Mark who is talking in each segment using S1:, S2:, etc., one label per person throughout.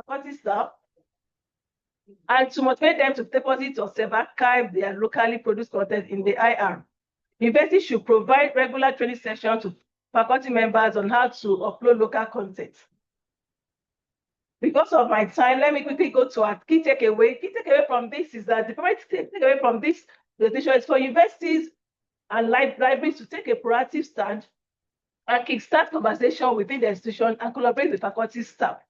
S1: faculty staff, and to motivate them to deposit or self-archive their locally produced content in the IR. University should provide regular training sessions to faculty members on how to upload local content. Because of my time, let me quickly go to our key takeaway. Key takeaway from this is that the primary takeaway from this presentation is for universities and libraries to take a proactive stand and kickstart conversation within the institution and collaborate with faculty staff.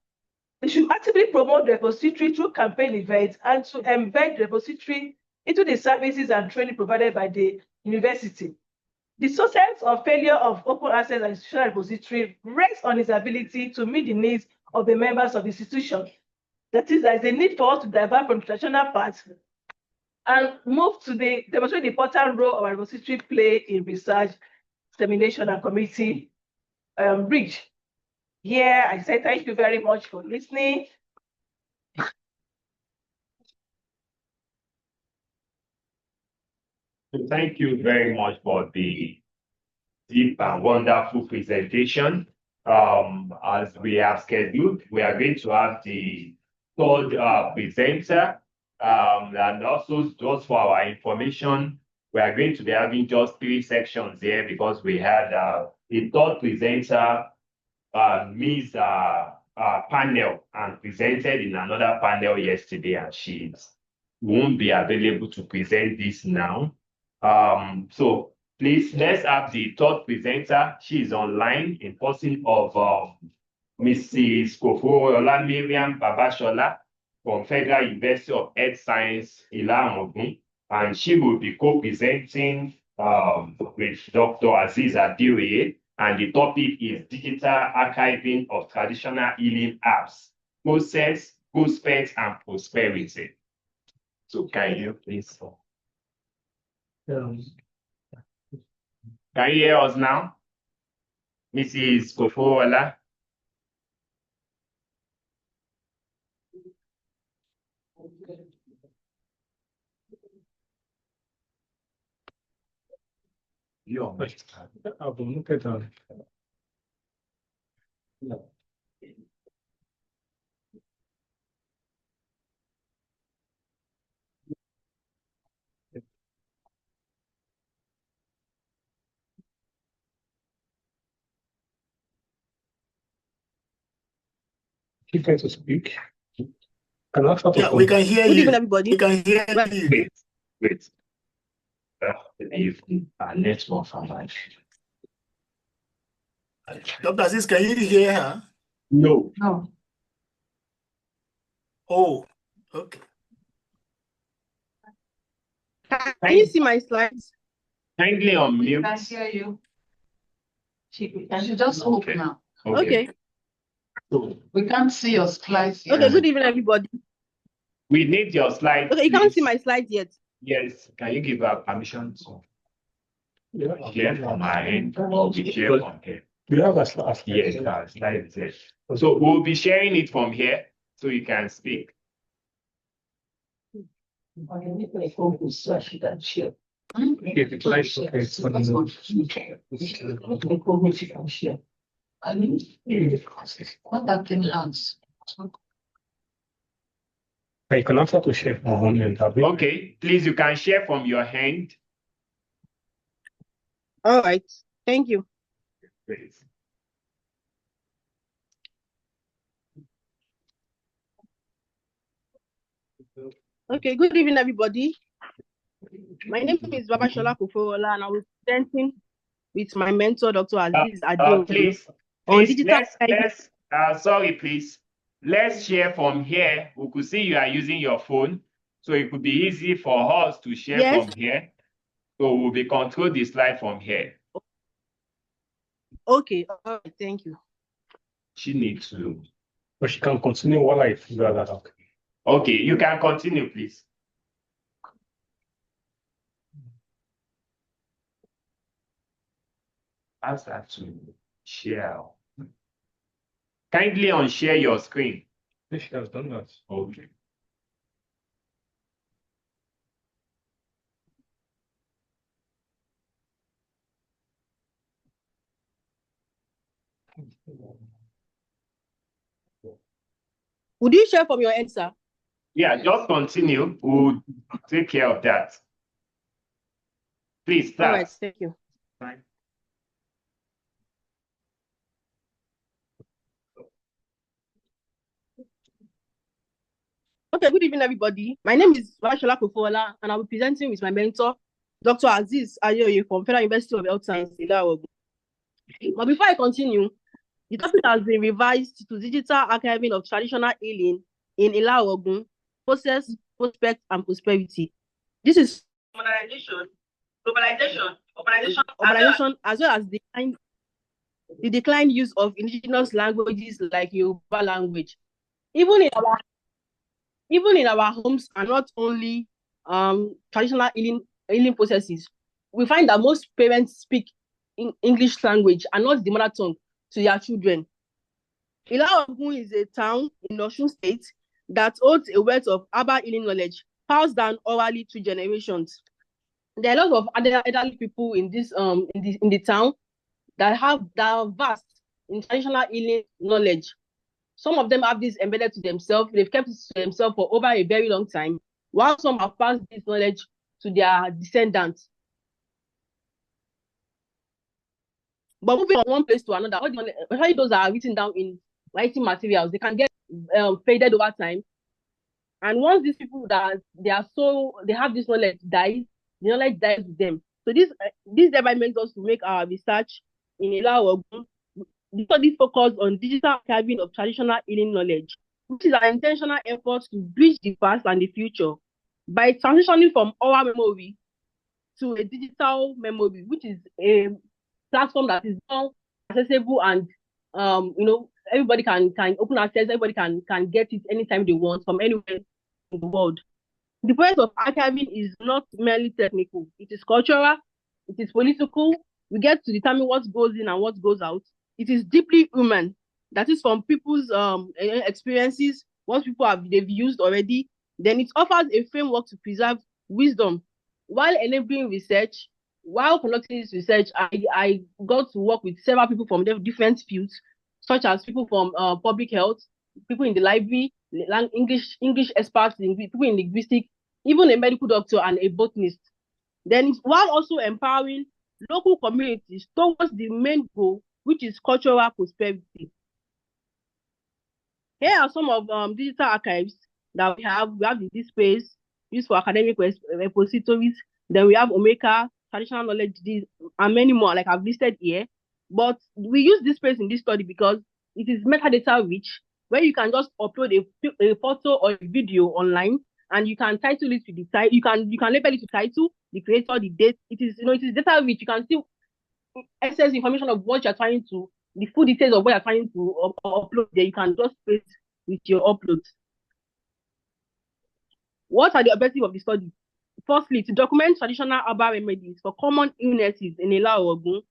S1: They should actively promote the repository through campaign events and to embed the repository into the services and training provided by the university. The sources of failure of open access and institutional repository rests on its ability to meet the needs of the members of the institution. That is, there is a need for us to divert from traditional paths and move to demonstrate the important role our repository play in research, dissemination, and community reach. Here, I say thank you very much for listening.
S2: Thank you very much for the deep and wonderful presentation. As we have scheduled, we are going to have the third presenter. And also, just for our information, we are going to be having just 3 sections here because we had the third presenter Ms. Panel and presented in another panel yesterday, and she won't be available to present this now. So please, let's have the third presenter. She is online in person of Mrs. Koforola Miriam Babashola from Federal University of Earth Science, Ilamogun, and she will be co-presenting with Dr. Aziz Adioye, and the topic is digital archiving of traditional healing apps, process, prospects, and prosperity. So can you please? Can you hear us now? Mrs. Koforola? You're much.
S3: Keep trying to speak.
S4: Yeah, we can hear
S5: Good
S4: you.
S5: evening, everybody.
S4: We can hear you.
S2: Wait. If our network from life.
S4: Dr. Aziz, can you hear her?
S2: No.
S1: No.
S4: Oh, okay.
S5: Can you see my slides?
S2: Kindly unmute.
S1: I hear you. She just spoke now.
S5: Okay.
S1: We can't see your slides.
S5: Okay, good evening, everybody.
S2: We need your slides.
S5: Okay, you can't
S2: please.
S5: see my slides yet.
S2: Yes. Can you give her permission to share from my end or we share from here?
S3: We have a slide.
S2: Yes, our slide is there. So we'll be sharing it from here so you can speak.
S3: Okay, the slide is okay.
S1: Contacting hands.
S3: You can also to share from one end.
S2: Okay, please, you can share from your hand.
S5: All right. Thank you.
S2: Please.
S5: Okay, good evening, everybody. My name is Babashola Koforola, and I will be presenting with my mentor, Dr. Aziz Adioye.
S2: Please,
S5: on digital
S2: sorry, please. Let's share from here. We could see you are using your phone, so it could be easy for us to share from here. So we'll be control the slide from here.
S5: Okay, all right, thank you.
S2: She needs to.
S3: But she can continue while I figure that out.
S2: Okay, you can continue, please. Ask her to share. Kindly unshare your screen.
S3: She has done that.
S2: Okay.
S5: Would you share from your answer?
S2: Yeah, just continue. We'll take care of that. Please start.
S5: All right, thank you. Okay, good evening, everybody. My name is Babashola Kofola, and I'll be presenting with my mentor, Dr. Aziz Ayoye from Federal University of Health Science, Ilarogun. But before I continue, the topic has been revised to digital archiving of traditional healing in Ilarogun, process, prospect, and prosperity. This is globalization, as well as the declined use of indigenous languages like Yoruba language. Even in our homes, and not only traditional healing processes, we find that most parents speak in English language and not the mother tongue to their children. Ilarogun is a town in Osun State that holds a wealth of herbal healing knowledge passed down orally to generations. There are a lot of elderly people in this in the town that are vast in traditional healing knowledge. Some of them have this embedded to themselves. They've kept it to themselves for over a very long time, while some have passed this knowledge to their descendants. But moving from one place to another, especially those that are written down in writing materials, they can get faded over time. And once these people that they have this knowledge dies, the knowledge dies with them. So this thereby makes us to make our research in Ilarogun. The study focused on digital archiving of traditional healing knowledge, which is an intentional effort to bridge the past and the future by transitioning from oral memory to a digital memory, which is a platform that is more accessible and everybody can open access, everybody can get it anytime they want from anywhere in the world. The process of archiving is not merely technical, it is cultural, it is political. We get to determine what goes in and what goes out. It is deeply human. That is from people's experiences, what they've used already. Then it offers a framework to preserve wisdom while enabling research. While conducting this research, I got to work with several people from different fields, such as people from public health, people in the library, English experts, people in linguistics, even a medical doctor and a botanist. Then while also empowering local communities towards the main goal, which is cultural prosperity. Here are some of digital archives that we have. We have the DSpace, used for academic repositories. Then we have Omeka, traditional knowledge, and many more, like I've listed here. But we use DSpace in this study because it is metadata rich, where you can just upload a photo or a video online, and you can title it with the title. You can label it with title, the creator, the date. It is data rich. You can still access information of what you're trying to, the full details of what you're trying to upload there. You can just paste with your uploads. What are the objectives of the study? Firstly, to document traditional herbal remedies for common illnesses in Ilarogun.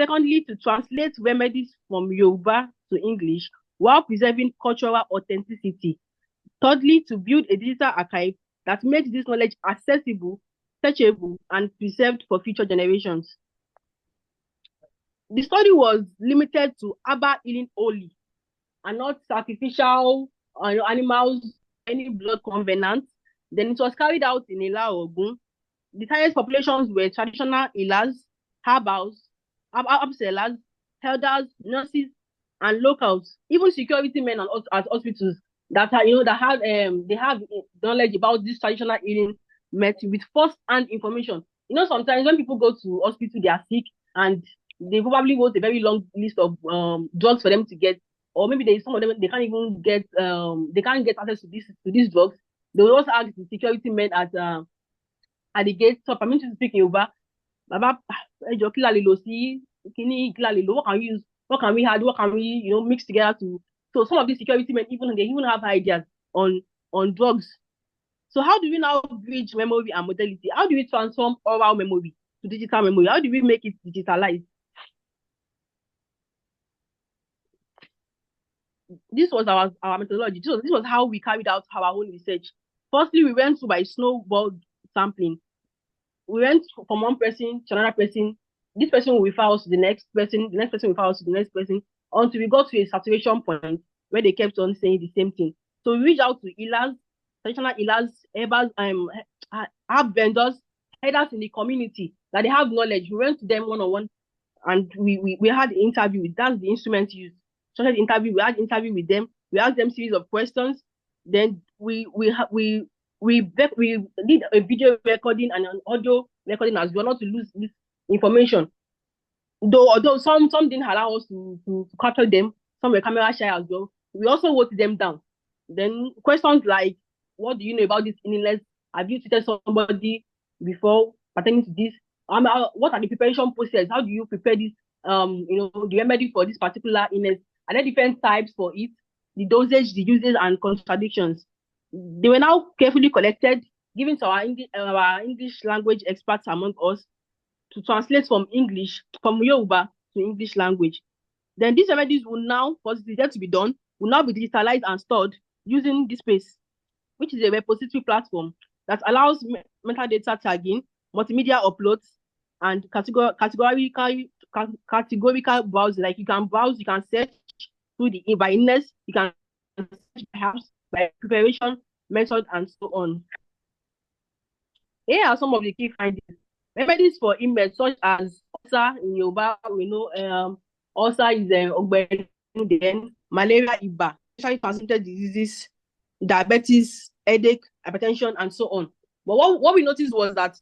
S5: Secondly, to translate remedies from Yoruba to English while preserving cultural authenticity. Thirdly, to build a digital archive that makes this knowledge accessible, searchable, and preserved for future generations. The study was limited to herbal healing only, and not sacrificial animals, any blood covenants. Then it was carried out in Ilarogun. The target populations were traditional healers, herbals, herb sellers, elders, nurses, and locals, even security men at hospitals that have knowledge about this traditional healing method with first-hand information. Sometimes when people go to hospital, they are sick and they probably wrote a very long list of drugs for them to get, or maybe some of them they can't even get access to these drugs. They will also ask the security men at the gate. So permit to speak in Yoruba. Baba, what can we use? What can we add? What can we mix together to? So some of these security men even have ideas on drugs. So how do we now bridge memory and modality? How do we transform oral memory to digital memory? How do we make it digitalized? This was our methodology. This was how we carried out our own research. Firstly, we went through by snowball sampling. We went from one person to another person. This person will refer us to the next person. The next person will refer us to the next person until we got to a saturation point where they kept on saying the same thing. So we reach out to healers, traditional healers, herbals, herb vendors, headers in the community that they have knowledge. We went to them one-on-one and we had an interview. That's the instrument used. Started interview. We had interview with them. We asked them series of questions. Then we did a video recording and an audio recording as well, not to lose this information. Although some didn't allow us to capture them, some were camera shy as well. We also wrote them down. Then questions like, what do you know about this illness? Have you treated somebody before pertaining to this? What are the preparation process? How do you prepare this? The remedy for this particular illness? Are there different types for it? The dosage, the uses, and contradictions. They were now carefully collected, given to our English language experts among us to translate from Yoruba to English language. Then these remedies will now, for this to be done, will now be digitalized and stored using this space, which is a repository platform that allows metadata tagging, multimedia uploads, and categorical browsing. Like you can browse, you can search through by illness, you can search perhaps by preparation method, and so on. Here are some of the key findings. Remedies for illness such as ulcer in Yoruba, we know ulcer is then malaria, Iba, sexually transmitted diseases, diabetes, headache, hypertension, and so on. But what we noticed was that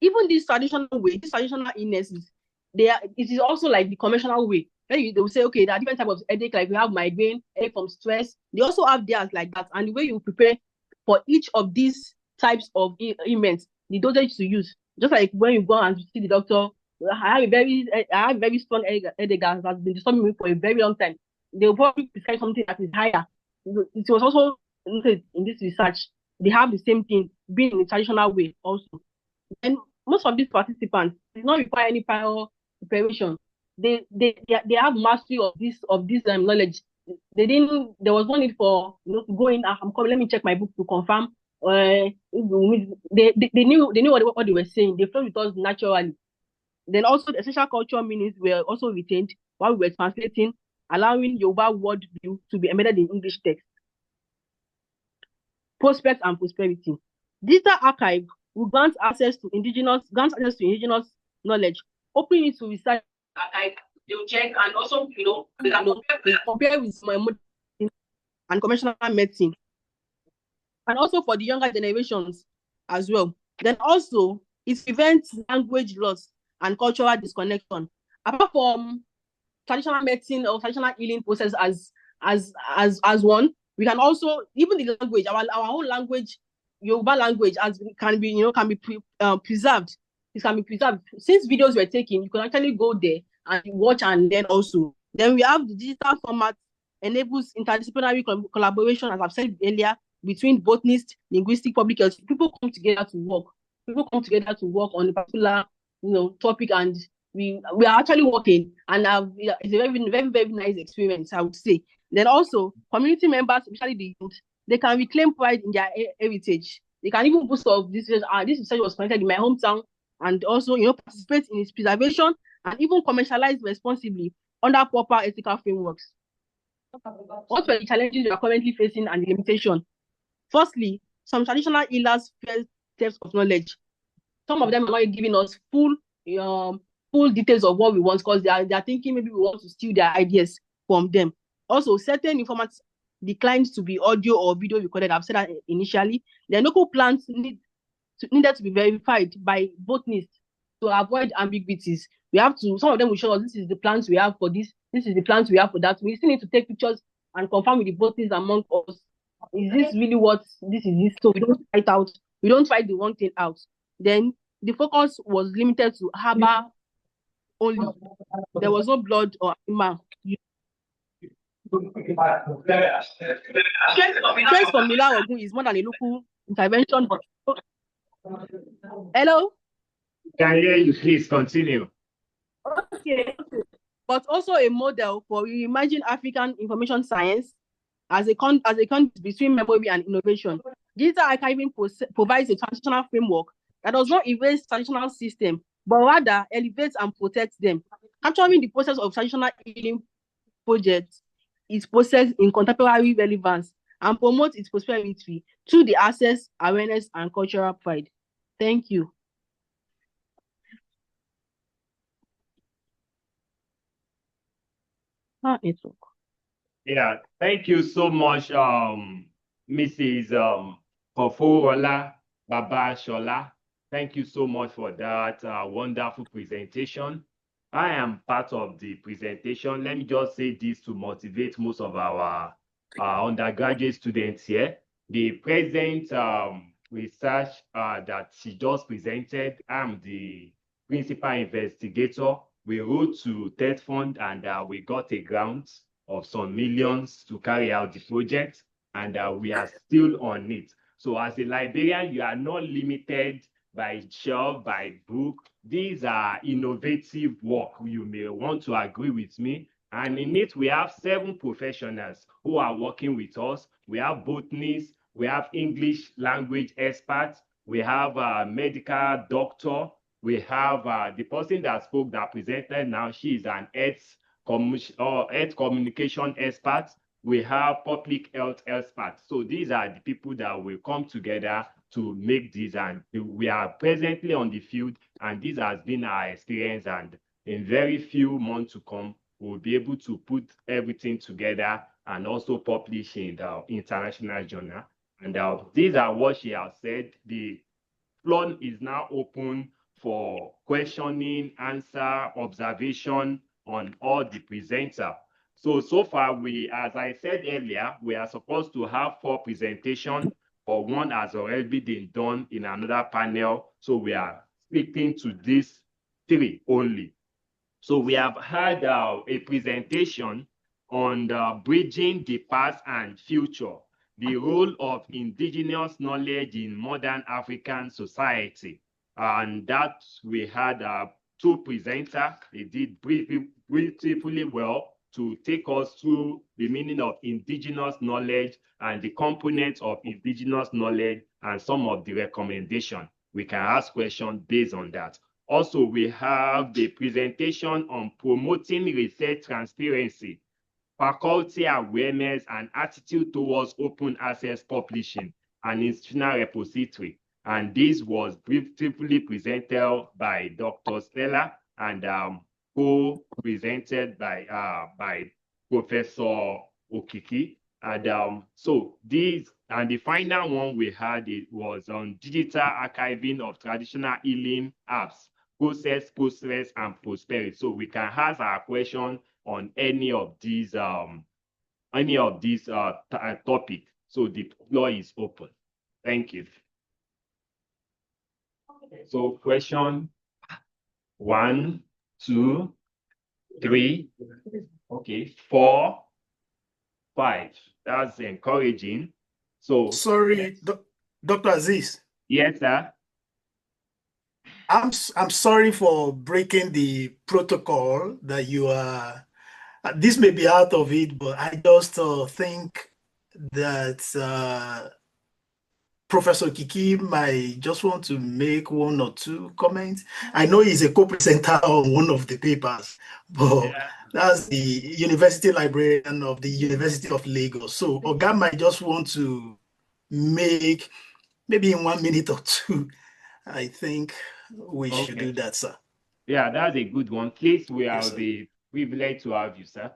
S5: even this traditional way, these traditional illnesses, it is also like the conventional way. They will say, okay, there are different types of headache, like we have migraine, headache from stress. They also have theirs like that. And the way you prepare for each of these types of ailments, the dosage to use. Just like when you go and see the doctor, I have a very strong headache that has been disturbing me for a very long time. They will probably prescribe something that is higher. It was also in this research, they have the same thing being in the traditional way also. And most of these participants did not require any prior preparation. They have mastery of this knowledge. There was no need for to go in. I'm coming. Let me check my book to confirm. They knew what they were saying. They flowed with us naturally. Then also the essential cultural meanings were also retained while we were translating, allowing Yoruba word view to be embedded in English text. Prospects and prosperity. Digital archive will grant access to indigenous knowledge, opening it to research archive. They will check and also they can compare with modern and conventional medicine, and also for the younger generations as well. Then also it prevents language loss and cultural disconnection. Apart from traditional medicine or traditional healing process as one, we can also, even the language, our own language, Yoruba language, can be preserved. It can be preserved. Since videos were taken, you can actually go there and watch and learn also. Then we have the digital format enables interdisciplinary collaboration, as I've said earlier, between botanists, linguistic, public health. People come together to work. On a particular topic, and we are actually working, and it's a very, very, very nice experience, I would say. Then also community members, especially the youth, they can reclaim pride in their heritage. They can even boost up this research was conducted in my hometown, and also participate in its preservation and even commercialize responsibly under proper ethical frameworks. What were the challenges we are currently facing and the limitation? Firstly, some traditional healers fear theft of knowledge. Some of them are not giving us full details of what we want, because they are thinking maybe we want to steal their ideas from them. Also, certain informats declined to be audio or video recorded. I've said that initially. The local plants needed to be verified by botanists to avoid ambiguities. Some of them will show us, this is the plants we have for this is the plants we have for that. We still need to take pictures and confirm with the botanists among us. Is this really what this is? So we don't try it out. We don't try the wrong thing out. Then the focus was limited to herbal only. There was no blood or animal. Stress from Mila Ogun is more than a local intervention. Hello?
S2: Can hear you, please continue.
S5: Okay. But also a model for reimagining African information science as a conduit between memory and innovation. Digital archiving provides a transitional framework that does not erase traditional system, but rather elevates and protects them. Capturing the process of traditional healing projects is processed in contemporary relevance and promote its prosperity through the access, awareness, and cultural pride. Thank you. Network.
S2: Yeah, thank you so much, Mrs. Foforola Baba Shola. Thank you so much for that wonderful presentation. I am part of the presentation. Let me just say this to motivate most of our undergraduate students here. The present research that she just presented, I'm the principal investigator. We wrote to TED Fund and we got a grant of some millions to carry out the project, and we are still on it. So as a librarian, you are not limited by shelf, by book. These are innovative work. You may want to agree with me. And in it, we have 7 professionals who are working with us. We have botanists, we have English language experts, we have a medical doctor, we have the person that spoke, that presented now, she is an health communication experts. We have public health experts. So these are the people that will come together to make this, and we are presently on the field, and this has been our experience, and in very few months to come, we'll be able to put everything together and also publish in the international journal. And these are what she has said. The floor is now open for questioning, answer, observation on all the presenter. So far, as I said earlier, we are supposed to have 4 presentations, but one has already been done in another panel. So we are sticking to these 3 only. So we have had a presentation on bridging the past and future, the role of indigenous knowledge in modern African society. And that we had 2 presenters. They did beautifully well to take us through the meaning of indigenous knowledge and the components of indigenous knowledge and some of the recommendations. We can ask questions based on that. Also, we have the presentation on promoting research transparency, faculty awareness, and attitude towards open access publishing and institutional repository. And this was briefly presented by Dr. Stella and co-presented by Professor Okiki. And so these, and the final one we had, it was on digital archiving of traditional healing apps, process, and prosperity. So we can ask our question on any of these topics. So the floor is open. Thank you. So question 1, 2, 3, okay, 4, 5. That's encouraging. So
S4: sorry, Dr. Aziz.
S2: Yes, sir.
S4: I'm sorry for breaking the protocol that you are. This may be out of it, but I just think that Professor Kiki might just want to make 1 or 2 comments. I know he's a co-presenter on one of the papers, but that's the university librarian of the University of Lagos. So Oga might just want to make maybe in 1 minute or 2. I think we should do that, sir.
S2: Yeah, that's a good one. Please, we are
S4: Yes,
S2: the privilege to have you, sir.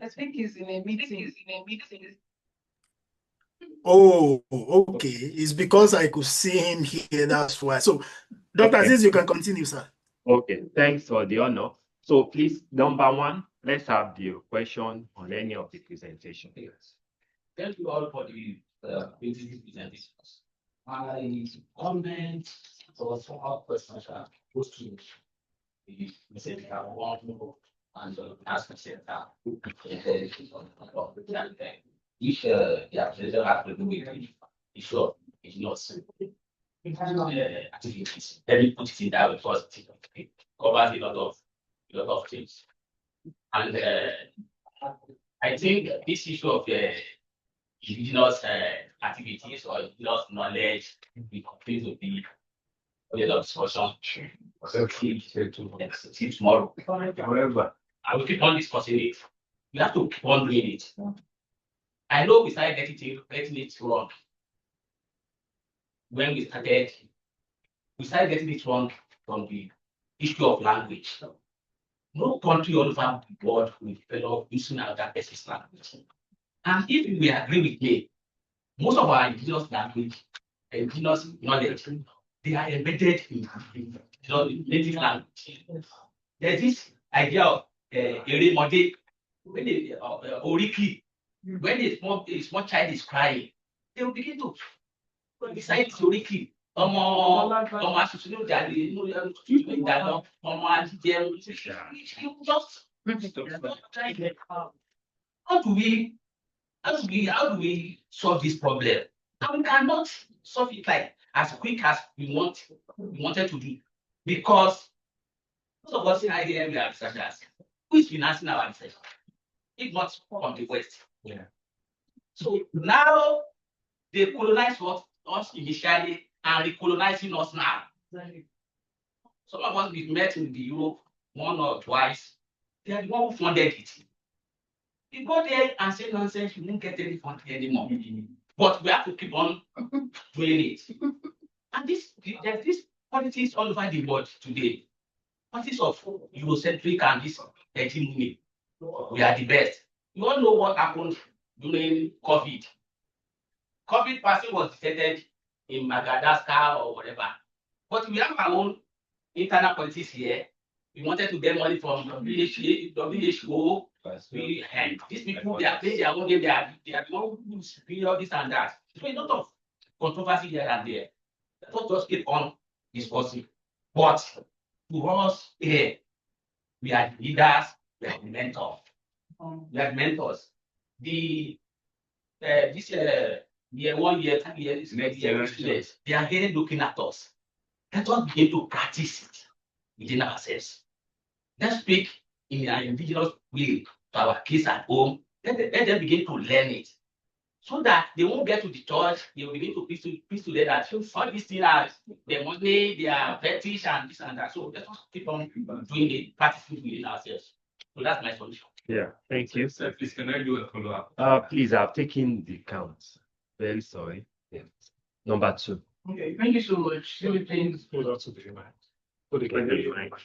S1: I think he's in a meeting.
S4: Oh, okay. It's because I could see him here, that's why. So, Dr. Aziz, you can continue, sir.
S2: Okay, thanks for the honor. So please, number 1, let's have the question on any of the presentations.
S6: Thank you all for the presentations. My comment or some questions are goes to the message that one and ask myself that if yeah, they have to do with the issue of ignorance. Activities. Let me put it in that way first. It covers a lot of things. And I think this issue of indigenous activities or indigenous knowledge will continue to be A lot of discussion. See tomorrow. However, I will keep on discussing it. We have to keep on doing it. I know we started getting it wrong. When we started getting it wrong from the issue of language. No country all over the world will develop using another person's language. And if you will agree with me, most of our indigenous language, indigenous knowledge, they are embedded in native language. There's this idea of Eremode, when Oriki, when a small child is crying, they will begin to recite Oriki. Ọmọ asusu ló jáde inú ìdáná ọmọ àjíjẹun just how do we solve this problem? And we cannot solve it like as quick as we wanted to do, because most of us in IDM we are researchers. Who is financing our research? If not from the West. Yeah. So now they colonized us initially and recolonizing us now. Some of us we've met in the Europe one or twice. They are the one who funded it. You go there and say nonsense, you won't get any funding anymore. But we have to keep on doing it. And there's this politics all over the world today. Politics of Eurocentric and this hegemony. We are the best. You all know what happened during COVID. COVID vaccine was detected in Madagascar or whatever. But we have our own internal politics here. We wanted to get money from WHO. These people, they are playing their own game. They are the one who superior this and that. So a lot of controversy here and there. Let's just keep on discussing. But to us here, we are the leaders, we are the mentors. We are the mentors. This year, 1 year, 2 years, next year, students, they are here looking at us. Let us begin to practice it within ourselves. Let's speak in an indigenous way to our kids at home. Let them begin to learn it, so that they won't get to the church. They will begin to piece together that all these things are their money, their fetish, and this and that. So let's keep on doing it, practicing within ourselves. So that's my solution.
S2: Yeah, thank you.
S3: Sir, please, can I do a follow-up?
S2: Please, I've taken the count. Very sorry. Yeah. Number 2.
S7: Okay, thank you so much. Let me please.
S3: Hold on to the mic. Hold it like that.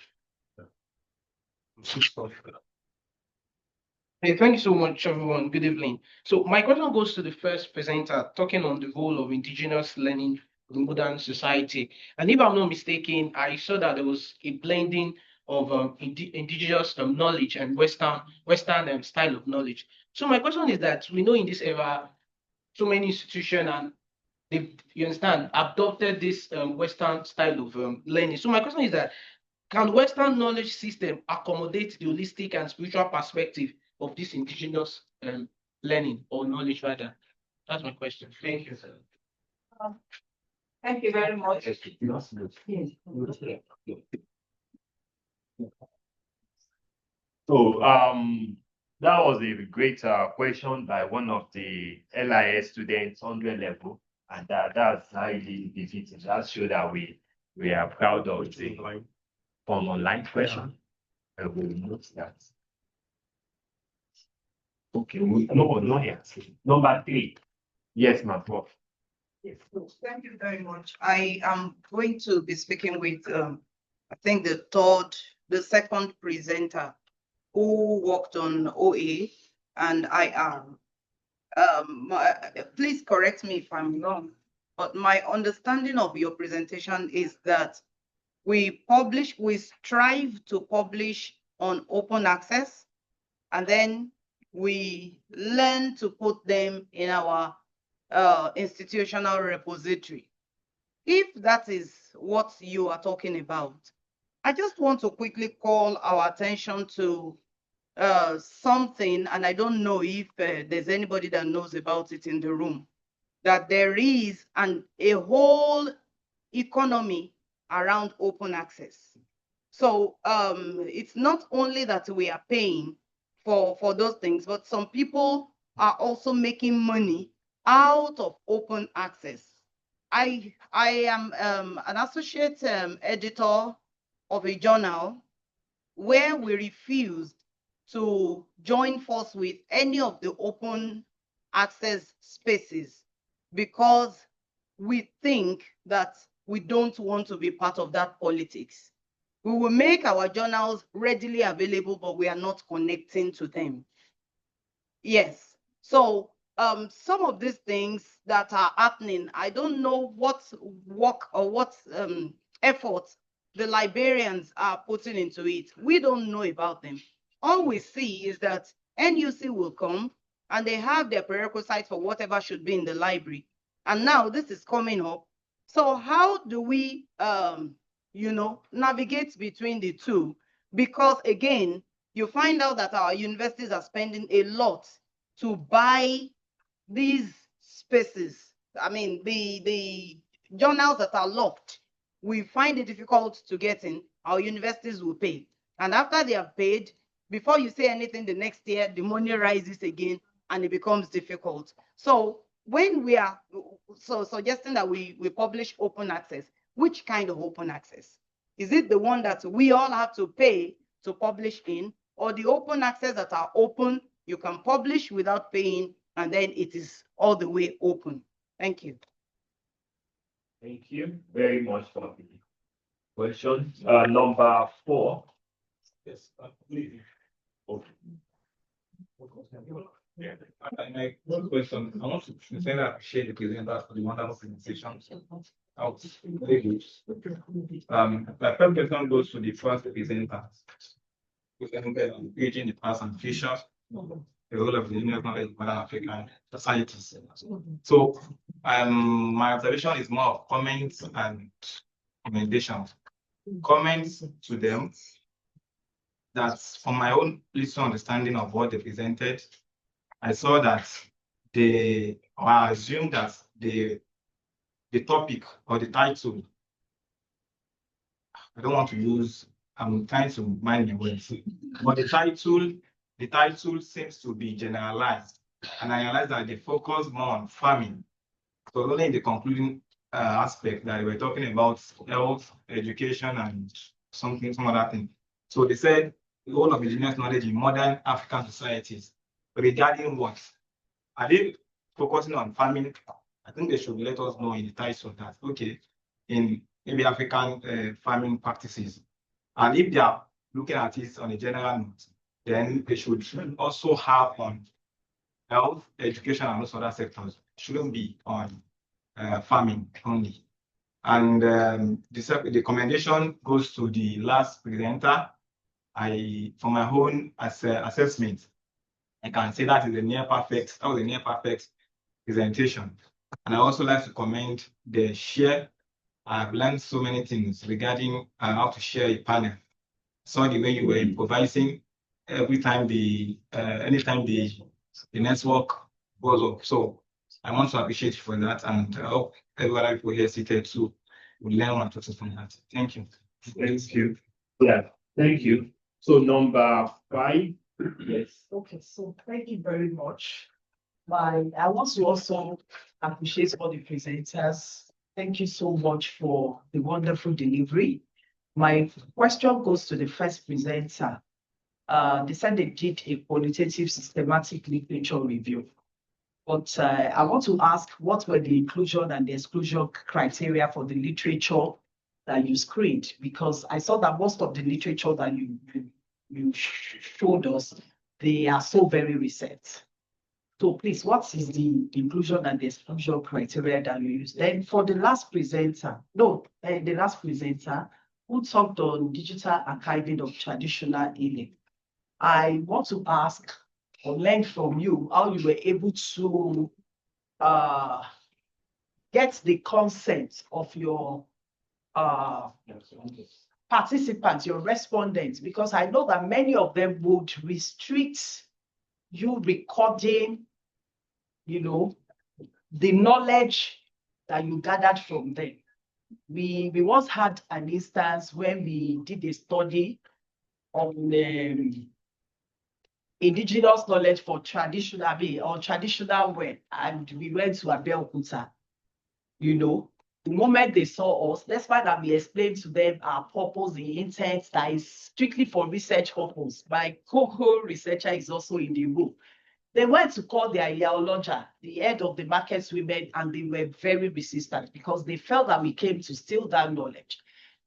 S7: Hey, thank you so much, everyone. Good evening. So my question goes to the first presenter talking on the role of indigenous learning in modern society. And if I'm not mistaken, I saw that there was a blending of indigenous knowledge and Western style of knowledge. So my question is that we know in this era, so many institutions and you understand, adopted this Western style of learning. So my question is that, can Western knowledge system accommodate the holistic and spiritual perspective of this indigenous learning or knowledge rather? That's my question. Thank you, sir.
S1: Thank you very much.
S2: So that was a great question by one of the LIS students, 100 level, and that's highly defeating. That shows that we are proud of the from online question. And we will note that. Okay, no answer. Number 3. Yes, my prof.
S8: Yes, thank you very much. I am going to be speaking with, I think the second presenter who worked on OA and IR. Please correct me if I'm wrong, but my understanding of your presentation is that we strive to publish on open access, and then we learn to put them in our institutional repository. If that is what you are talking about, I just want to quickly call our attention to something, and I don't know if there's anybody that knows about it in the room, that there is a whole economy around open access. So it's not only that we are paying for those things, but some people are also making money out of open access. I am an associate editor of a journal where we refused to join force with any of the open access spaces because we think that we don't want to be part of that politics. We will make our journals readily available, but we are not connecting to them. Yes. So some of these things that are happening, I don't know what work or what effort the librarians are putting into it. We don't know about them. All we see is that NUC will come and they have their prerequisites for whatever should be in the library. And now this is coming up. So how do we, navigate between the two? Because again, you find out that our universities are spending a lot to buy these spaces. I mean, the journals that are locked, we find it difficult to get in. Our universities will pay. And after they have paid, before you say anything the next year, the money rises again and it becomes difficult. So when we are suggesting that we publish open access, which kind of open access? Is it the one that we all have to pay to publish in, or the open access that are open, you can publish without paying, and then it is all the way open? Thank you.
S2: Thank you very much for the question. Number 4.
S3: Yes. Please. Okay. Yeah. My one question, I want to sincerely appreciate the presenters for the wonderful presentation. Very good. My first question goes to the first presenter, engaging the past and future, the role of the Union knowledge in modern African societies. So, my observation is more of comments and recommendations. Comments to them that, from my own little understanding of what they presented, I saw that I assumed that the topic or the title, I don't want to use, I'm trying to mind my words, but the title seems to be generalized, and I realized that they focus more on farming. So only in the concluding aspect that we're talking about health, education, and some other thing. So they said the role of indigenous knowledge in modern African societies. Regarding what? Are they focusing on farming? I think they should let us know in the title that, okay, in maybe African farming practices. And if they are looking at it on a general note, then they should also have on health, education, and those other sectors. It shouldn't be on farming only. And the commendation goes to the last presenter. From my own assessment, I can say that is a near perfect. That was a near perfect presentation. And I also like to commend the share. I've learned so many things regarding how to share a panel. Saw the way you were improvising every time anytime the network goes up. So I want to appreciate you for that, and I hope every other people here seated too will learn one or two from that. Thank you.
S2: Thank you. Yeah, thank you. So number 5, yes.
S9: Okay, so thank you very much. I want to also appreciate all the presenters. Thank you so much for the wonderful delivery. My question goes to the first presenter. They said they did a qualitative systematic literature review. But I want to ask, what were the inclusion and the exclusion criteria for the literature that you screened? Because I saw that most of the literature that you showed us, they are so very recent. So please, what is the inclusion and the exclusion criteria that you use? Then for the last presenter, who talked on digital archiving of traditional healing, I want to ask or learn from you how you were able to get the consent of your participants, your respondents, because I know that many of them would restrict you recording, the knowledge that you gathered from them. We once had an instance when we did a study on indigenous knowledge for traditional wear, and we went to Abeokuta, the moment they saw us, despite that we explained to them our purpose, the intent that is strictly for research purpose. My co-researcher is also in the room. They went to call their ideologer, the head of the markets women, and they were very resistant because they felt that we came to steal that knowledge.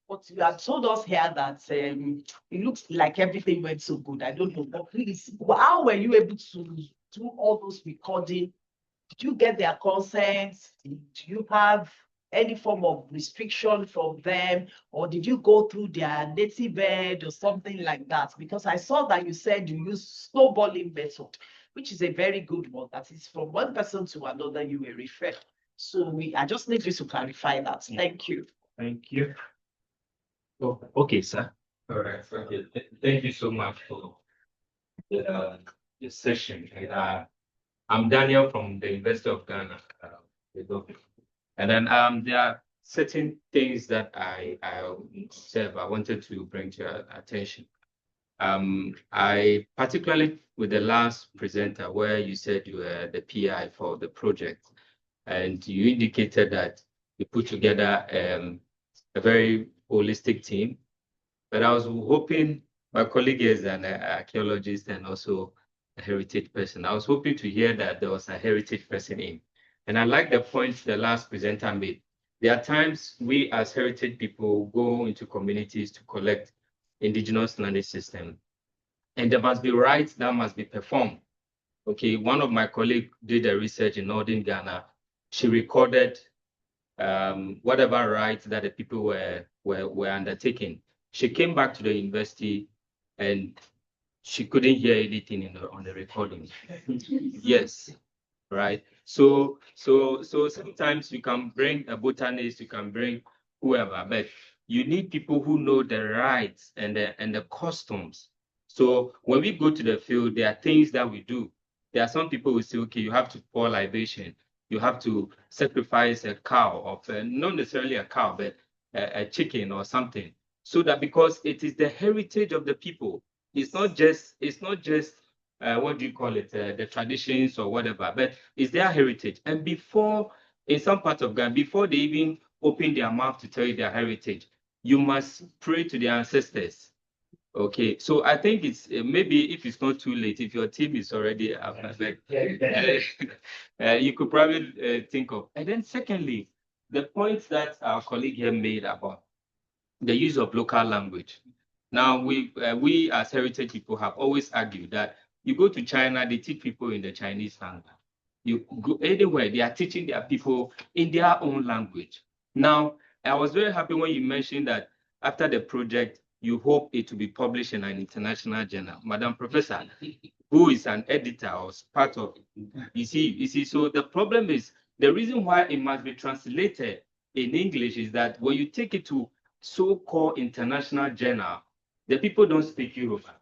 S9: But you have told us here that it looks like everything went so good. I don't know, but please, how were you able to do all those recording? Did you get their consent? Did you have any form of restriction from them? Or did you go through their native bed or something like that? Because I saw that you said you use snowballing method, which is a very good one. That is from one person to another you were referred. So I just need you to clarify that. Thank you.
S10: Thank you. Oh, okay, sir. All right. Thank you so much for the session. And, I'm Daniel from the University of Ghana. And then there are certain things that I observe I wanted to bring to your attention. I particularly with the last presenter where you said you were the PI for the project, and you indicated that you put together a very holistic team. But I was hoping, my colleague is an archaeologist and also a heritage person. I was hoping to hear that there was a heritage person in. And I like the point the last presenter made. There are times we as heritage people go into communities to collect indigenous knowledge system. And there must be rites that must be performed. Okay, one of my colleagues did a research in Northern Ghana. She recorded whatever rights that the people were undertaking. She came back to the university and she couldn't hear anything on the recording. Yes, right. So sometimes you can bring a botanist, you can bring whoever, but you need people who know the rights and the customs. So when we go to the field, there are things that we do. There are some people who say, okay, you have to pour libation. You have to sacrifice a cow, or not necessarily a cow, but a chicken or something. So that because it is the heritage of the people, it's not just what do you call it, the traditions or whatever, but it's their heritage. And before, in some parts of Ghana, before they even open their mouth to tell you their heritage, you must pray to their ancestors. Okay, so I think it's maybe if it's not too late, if your team is already you could probably think of. And then secondly, the point that our colleague here made about the use of local language. Now, we as heritage people have always argued that you go to China, they teach people in the Chinese language. You go anywhere, they are teaching their people in their own language. Now, I was very happy when you mentioned that after the project, you hope it to be published in an international journal. Madam Professor, who is an editor or part of it, you see, so the problem is, the reason why it must be translated in English is that when you take it to so-called international journal, the people don't speak Yoruba.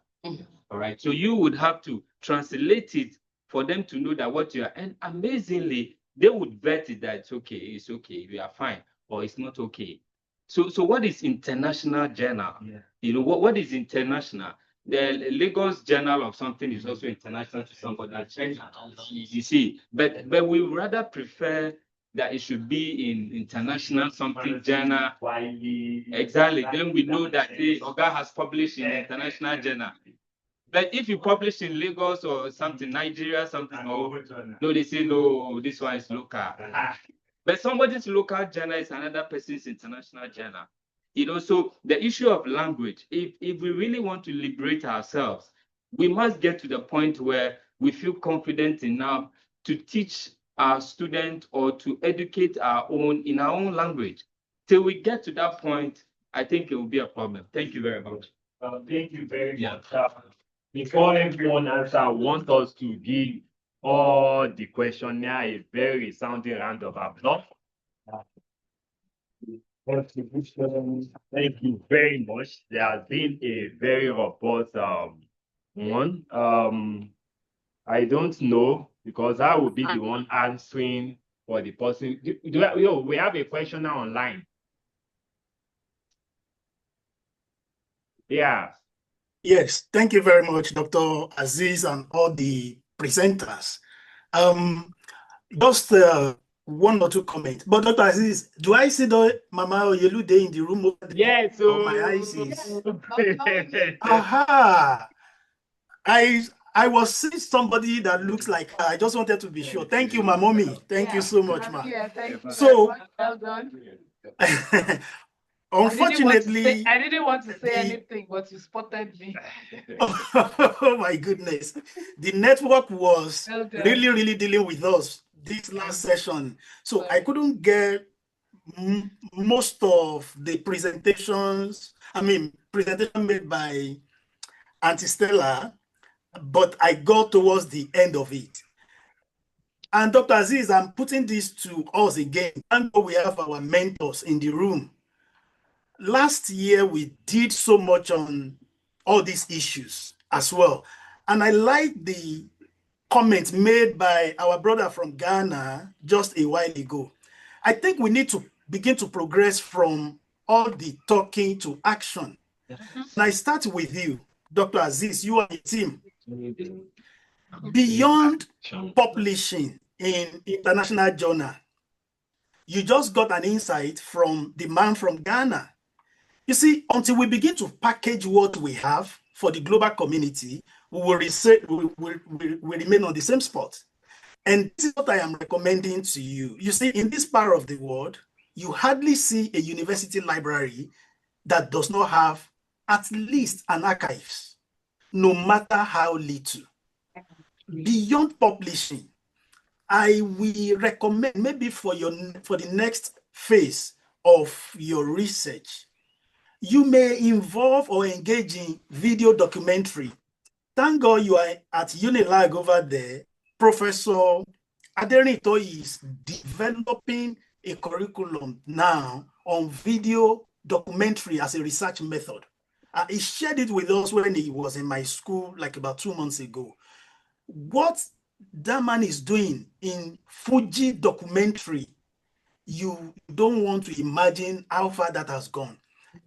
S10: All right, so you would have to translate it for them to know that what you are, and amazingly, they would vet it that it's okay, we are fine, or it's not okay. So what is international journal? Yeah. You know, what is international? The Lagos Journal of something is also international to somebody. You see, but we rather prefer that it should be in international something journal. Exactly. Then we know that the Oga has published in international journal. But if you publish in Lagos or something, Nigeria, something, no, they say no, this one is local. But somebody's local journal is another person's international journal. You know, so the issue of language, if we really want to liberate ourselves, we must get to the point where we feel confident enough to teach our students or to educate our own in our own language. Till we get to that point, I think it will be a problem. Thank you very much.
S2: Thank you very much. Before everyone answers, I want us to give all the questionnaire a very resounding round of applause. Thank you very much. There has been a very robust one. I don't know because I will be the one answering for the person. We have a questioner online. Yeah.
S4: Yes, thank you very much, Dr. Aziz and all the presenters. Just one or two comments. But Dr. Aziz, do I see the Mama Oyelu there in the room over there?
S2: Yes,
S4: Oh, my eyes is. Aha! I was seeing somebody that looks like her. I just wanted to be sure. Thank you, my mommy. Thank you so much, ma.
S1: Yeah, thank you.
S4: So,
S1: Well done.
S4: unfortunately,
S1: I didn't want to say
S4: the-
S1: anything, but you spotted me.
S4: oh my goodness, the network was
S1: Well done.
S4: really dealing with us this last session, so I couldn't get most of the presentations. I mean, presentation made by Auntie Stella, but I got towards the end of it. And Dr. Aziz, I'm putting this to us again. And we have our mentors in the room. Last year, we did so much on all these issues as well. And I like the comment made by our brother from Ghana just a while ago. I think we need to begin to progress from all the talking to action. And I start with you, Dr. Aziz, you and your team. Beyond publishing in international journal, you just got an insight from the man from Ghana. You see, until we begin to package what we have for the global community, we will remain on the same spot. And this is what I am recommending to you. You see, in this part of the world, you hardly see a university library that does not have at least an archives, no matter how little. Beyond publishing, I will recommend maybe for the next phase of your research, you may involve or engage in video documentary. Thank God you are at Unilag over there. Professor Aderinito is developing a curriculum now on video documentary as a research method. He shared it with us when he was in my school like about 2 months ago. What that man is doing in Fuji documentary, you don't want to imagine how far that has gone.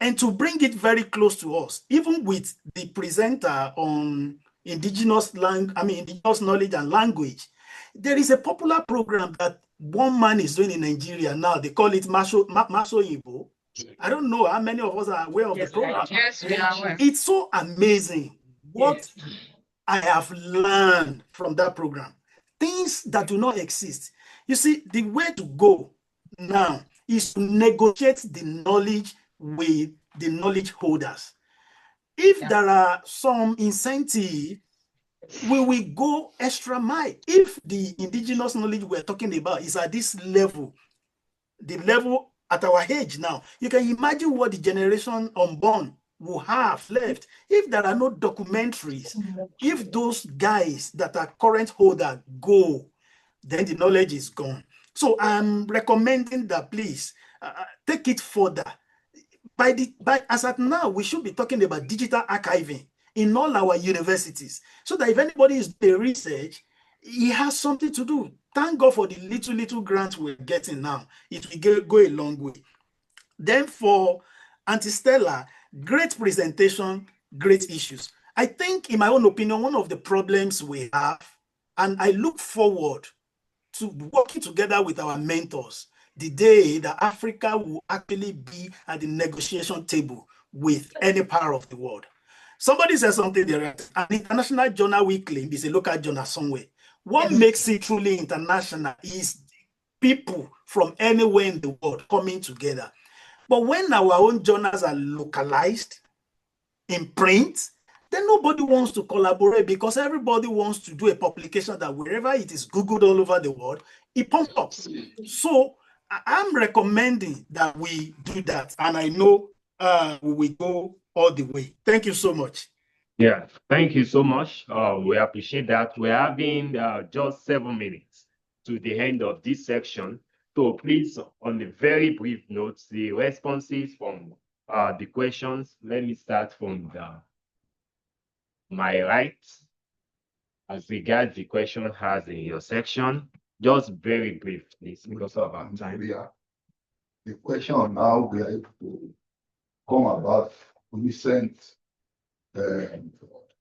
S4: And to bring it very close to us, even with the presenter on indigenous knowledge and language, there is a popular program that one man is doing in Nigeria now. They call it Maso Igbo. I don't know how many of us are aware of the program.
S1: Yes, we are aware.
S4: It's so amazing what I have learned from that program. Things that do not exist. You see, the way to go now is to negotiate the knowledge with the knowledge holders. If there are some incentive, we will go extra mile. If the indigenous knowledge we're talking about is at this level, the level at our age now, you can imagine what the generation unborn will have left if there are no documentaries. If those guys that are current holder go, then the knowledge is gone. So I'm recommending that please take it further. As at now, we should be talking about digital archiving in all our universities, so that if anybody is doing research, he has something to do. Thank God for the little grants we're getting now. It will go a long way. Then for Auntie Stella, great presentation, great issues. I think, in my own opinion, one of the problems we have, and I look forward to working together with our mentors, the day that Africa will actually be at the negotiation table with any part of the world. Somebody said something there. An international journal we claim is a local journal somewhere. What makes it truly international is people from anywhere in the world coming together. But when our own journals are localized in print, then nobody wants to collaborate, because everybody wants to do a publication that wherever it is Googled all over the world, it pumps up. So I'm recommending that we do that. And I know we will go all the way. Thank you so much.
S2: Yeah, thank you so much. We appreciate that. We're having just 7 minutes to the end of this section. So please, on a very brief note, the responses from the questions. Let me start from my right. As regards the question has in your section, just very brief, please, because of our time.
S11: The question on how we are able to come about recent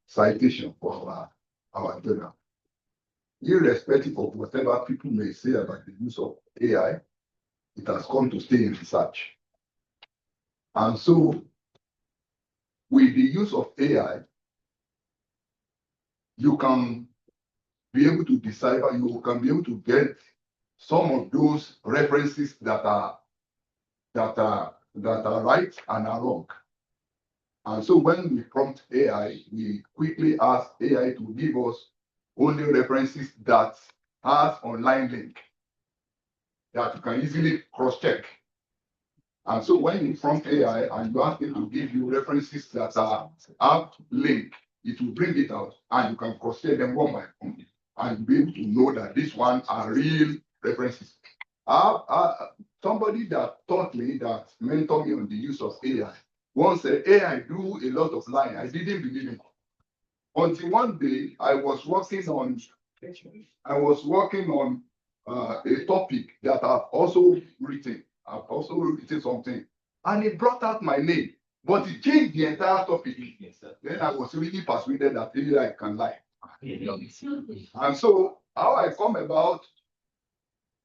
S11: citation for our journal. irrespective of whatever people may say about the use of AI, it has come to stay in research. And so, with the use of AI, you can be able to decipher, you can be able to get some of those references that are right and are wrong. And so when we prompt AI, we quickly ask AI to give us only references that has online link that you can easily cross-check. And so when you prompt AI and you ask it to give you references that have link, it will bring it out and you can cross-check them one by one and be able to know that these ones are real references. Somebody that taught me, that mentored me on the use of AI, once said, AI do a lot of lying. I didn't believe it. Until one day, I was working on a topic that I've also written. I've also written something, and it brought out my name, but it changed the entire topic. Then I was really persuaded that AI can lie. And so, how I come about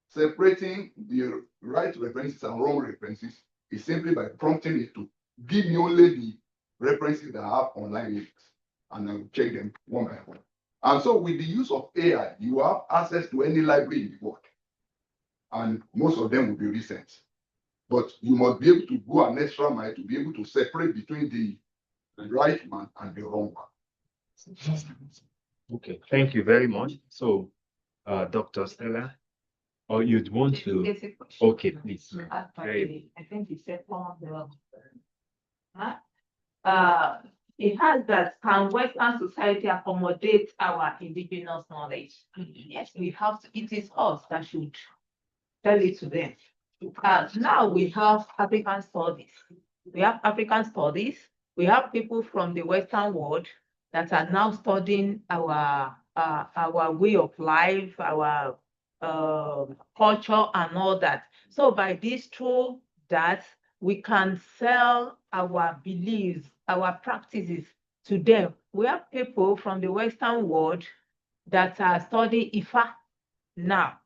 S11: separating the right references and wrong references is simply by prompting it to give me only the references that have online links, and I'll check them one by one. And so with the use of AI, you have access to any library in the world, and most of them will be recent. But you must be able to go an extra mile to be able to separate between the right one and the wrong one.
S2: Okay, thank you very much. So, Dr. Stella, or you'd want to? Okay, please.
S1: I think he said it has that, can Western society accommodate our indigenous knowledge? Yes, we have to. It is us that should tell it to them. Now we have African studies. We have African studies. We have people from the Western world that are now studying our way of life, our culture, and all that. So by this, through that, we can sell our beliefs, our practices to them. We have people from the Western world that are studying Ifa now.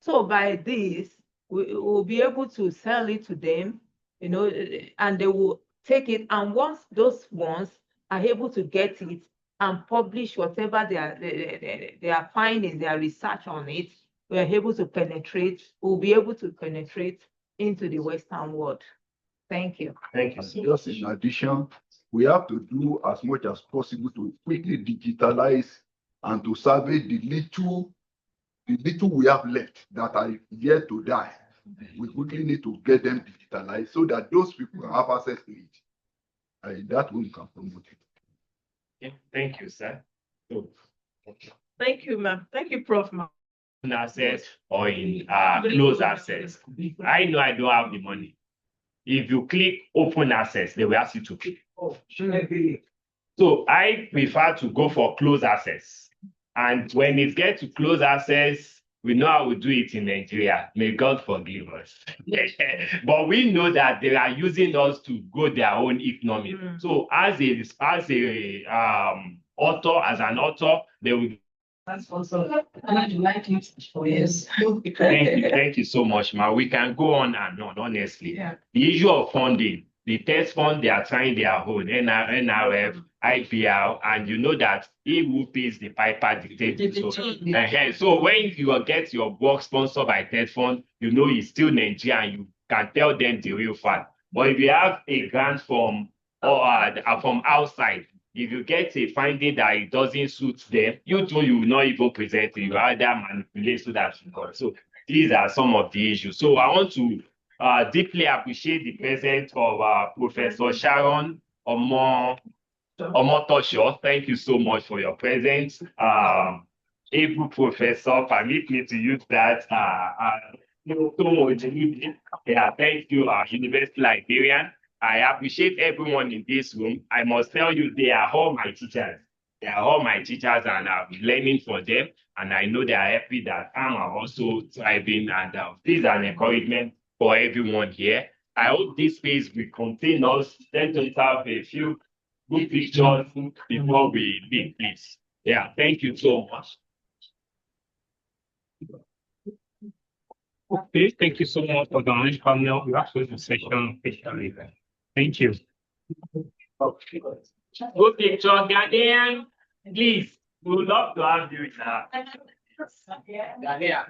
S1: So by this, we will be able to sell it to them, and they will take it. And once those ones are able to get it and publish whatever they are finding, their research on it, we are able to penetrate, we'll be able to penetrate into the Western world. Thank you.
S2: Thank you.
S11: Just in addition, we have to do as much as possible to quickly digitalize and to salvage the little we have left that are yet to die. We quickly need to get them digitalized so that those people have access to it. That way we can promote it.
S2: Okay. Thank you, sir. So,
S1: Thank you, ma'am. Thank you, Prof.
S2: in access or in closed access. I know I don't have the money. If you click open access, they will ask you to click. So I prefer to go for closed access. And when it gets to closed access, we know how we do it in Nigeria. May God forgive us. But we know that they are using us to grow their own economy. So as an author, they will.
S9: That's also, I like it. Oh, yes.
S2: Thank you so much, ma. We can go on and on, honestly.
S9: Yeah.
S2: The issue of funding, the test fund, they are trying their own, NRF, IPR, and you know that he who pays the piper dictates. So when you get your work sponsored by test fund, you know it's still Nigeria and you can tell them the real fact. But if you have a grant from outside, if you get a finding that it doesn't suit them, you will not even present it. You either manipulate so that you got. So these are some of the issues. So I want to deeply appreciate the presence of Professor Sharon Omotosho. Thank you so much for your presence. Able Professor, permit me to use that. Yeah, thank you, University Librarian. I appreciate everyone in this room. I must tell you, they are all my teachers. They are all my teachers, and I've been learning from them. And I know they are happy that I'm also thriving, and this is an encouragement for everyone here. I hope this space will contain us. Let's just have a few good pictures before we leave, please. Yeah, thank you so much.
S12: Okay, thank you so much for the orange panel. We have closed the session officially. Thank you. Good picture, Ghanaian. Please, we would love to have you in our.
S7: Yeah.